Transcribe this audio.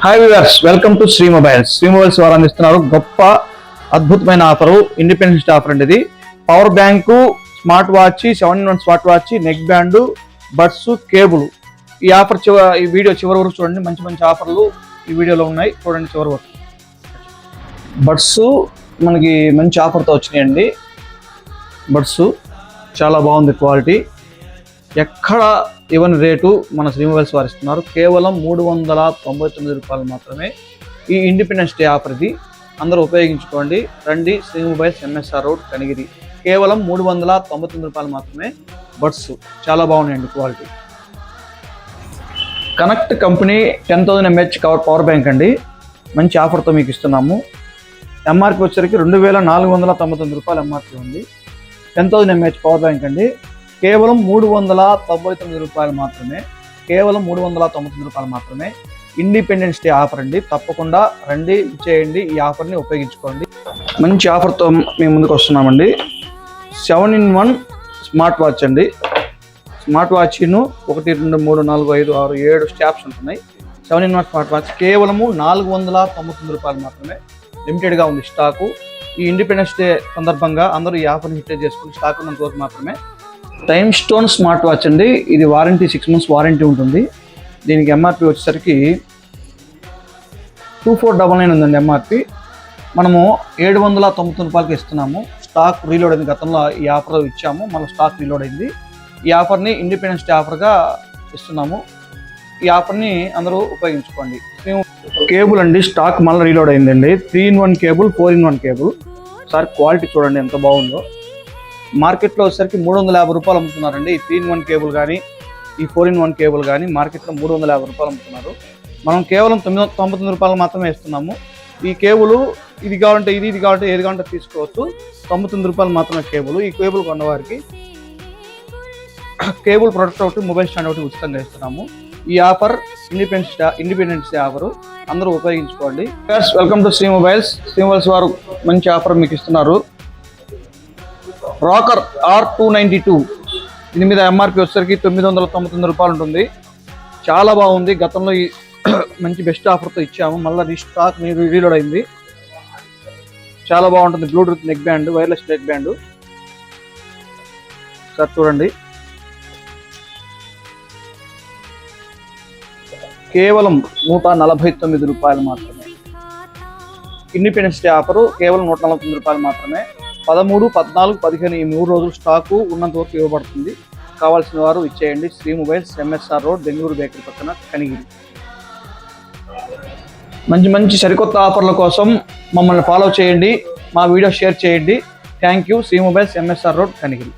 Hi viewers, welcome to Shri mobiles. Shri mobiles వారు అందిస్తున్నారు గొప్ప అద్భుతమైన ఆఫరు, ఇండిపెండెన్స్ డే ఆఫర్ అండి. ఇది power bank, smart watch, 7-in-1 smart watch, neck band, buds, cable. ఈ ఆఫర్ ఈ వీడియో చివరి వరకు చూడండి. మంచి మంచి ఆఫర్లు ఈ వీడియోలో ఉన్నాయి, చూడండి చివరి వరకు. బడ్స్ మనకి మంచి ఆఫర్తో వచ్చినాయండి. బడ్స్ చాలా బాగుంది క్వాలిటీ, ఎక్కడ ఇవన్నీ రేటు మన శ్రీ మొబైల్స్ వారు ఇస్తున్నారు. కేవలం 399 రూపాయలు మాత్రమే ఈ ఇండిపెండెన్స్ డే ఆఫర్. ఇది అందరూ ఉపయోగించుకోండి. రండి, Shri mobiles, MSR road, Kanigiri. కేవలం 399 రూపాయలు మాత్రమే. బడ్స్ చాలా బాగున్నాయండి quality. Connect company 10,000 mAh power bank అండి. మంచి ఆఫర్తో మీకు ఇస్తున్నాము. ఎంఆర్పి వచ్చేసరికి 2,499 రూపాయలు ఎంఆర్పి ఉంది. 10,000 mAh పవర్ బ్యాంక్ అండి. కేవలం 399 రూపాయలు మాత్రమే. కేవలం 399 రూపాయలు మాత్రమే. ఇండిపెండెన్స్ డే ఆఫర్ అండి. తప్పకుండా రండి, చేయండి, ఈ ఆఫర్ని ఉపయోగించుకోండి. మంచి ఆఫర్తో మేము ముందుకు వస్తున్నామండి. 7-in-1 స్మార్ట్ వాచ్ అండి. స్మార్ట్ వాచ్ను 1, 2, 3, 4, 5, 6, 7 స్టాప్స్ ఉంటున్నాయి. 7-in-1 స్మార్ట్ వాచ్ కేవలము 499 రూపాయలు మాత్రమే. లిమిటెడ్గా ఉంది స్టాకు. ఈ ఇండిపెండెన్స్ డే సందర్భంగా అందరూ ఈ ఆఫర్ని హిట్ చేసుకుని స్టాక్ ఉన్నంత వరకు మాత్రమే. టైమ్ స్టోన్ స్మార్ట్ వాచ్ అండి. ఇది వారంటీ 6 months వారంటీ ఉంటుంది. దీనికి ఎంఆర్పి వచ్చేసరికి 2499 ఉందండి ఎంఆర్పి. మనము 799 రూపాయలకి ఇస్తున్నాము. స్టాక్ రీలోడ్ అయింది. గతంలో ఈ ఆఫర్ ఇచ్చాము, మళ్ళీ స్టాక్ రీలోడ్ అయింది. ఈ ఆఫర్ని ఇండిపెండెన్స్ డే ఆఫర్గా ఇస్తున్నాము. ఈ ఆఫర్ని అందరూ ఉపయోగించుకోండి. కేబుల్ అండి, స్టాక్ మళ్ళీ రీలోడ్ అయిందండి. 3-in-1 cable, 4-in-1 cable. ఒకసారి క్వాలిటీ చూడండి ఎంత బాగుందో. మార్కెట్లో వచ్చేసరికి 350 రూపాయలు అమ్ముతున్నారండి. ఈ 3-in-1 కేబుల్ కానీ, ఈ 4-in-1 కేబుల్ కానీ మార్కెట్లో 350 రూపాయలు అమ్ముతున్నారు. మనం కేవలం 99 రూపాయలు మాత్రమే ఇస్తున్నాము. ఈ కేబుల్ ఇది కావాలంటే ఇది కావాలంటే ఏది కావాలంటే తీసుకోవచ్చు. 99 రూపాయలు మాత్రమే కేబుల్. ఈ కేబుల్ కొన్నవారికి కేబుల్ ప్రొడక్ట్ ఒకటి, మొబైల్ స్టాండ్ ఒకటి ఉచితంగా ఇస్తున్నాము. ఈ ఆఫర్ ఇండిపెండెన్స్ డే ఆఫర్, అందరూ ఉపయోగించుకోండి. Welcome to Shri mobiles. Shri mobiles వారు మంచి ఆఫర్ మీకు ఇస్తున్నారు. రాకర్ R292, దీని మీద ఎంఆర్పి వచ్చేసరికి 999 రూపాయలు ఉంటుంది. చాలా బాగుంది. గతంలో ఈ మంచి బెస్ట్ ఆఫర్తో ఇచ్చాము, మళ్ళీ స్టాక్ రీలోడ్ అయింది. చాలా బాగుంటుంది. Bluetooth neck band, wireless neck band. Sir చూడండి, కేవలం 149 రూపాయలు మాత్రమే. ఇండిపెండెన్స్ డే ఆఫరు కేవలం 149 రూపాయలు మాత్రమే. 13, 14, 15 ఈ 3 రోజులు స్టాకు ఉన్నంత వరకు ఇవ్వబడుతుంది. కావాల్సిన వారు ఇచ్చేయండి. Shri mobiles, MSR road, Bengaluru bakery పక్కన, కనిగిరి. మంచి మంచి సరికొత్త ఆఫర్ల కోసం మమ్మల్ని ఫాలో చేయండి, మా వీడియో షేర్ చేయండి. Thank you. Shri mobiles, MSR road, Kanigiri.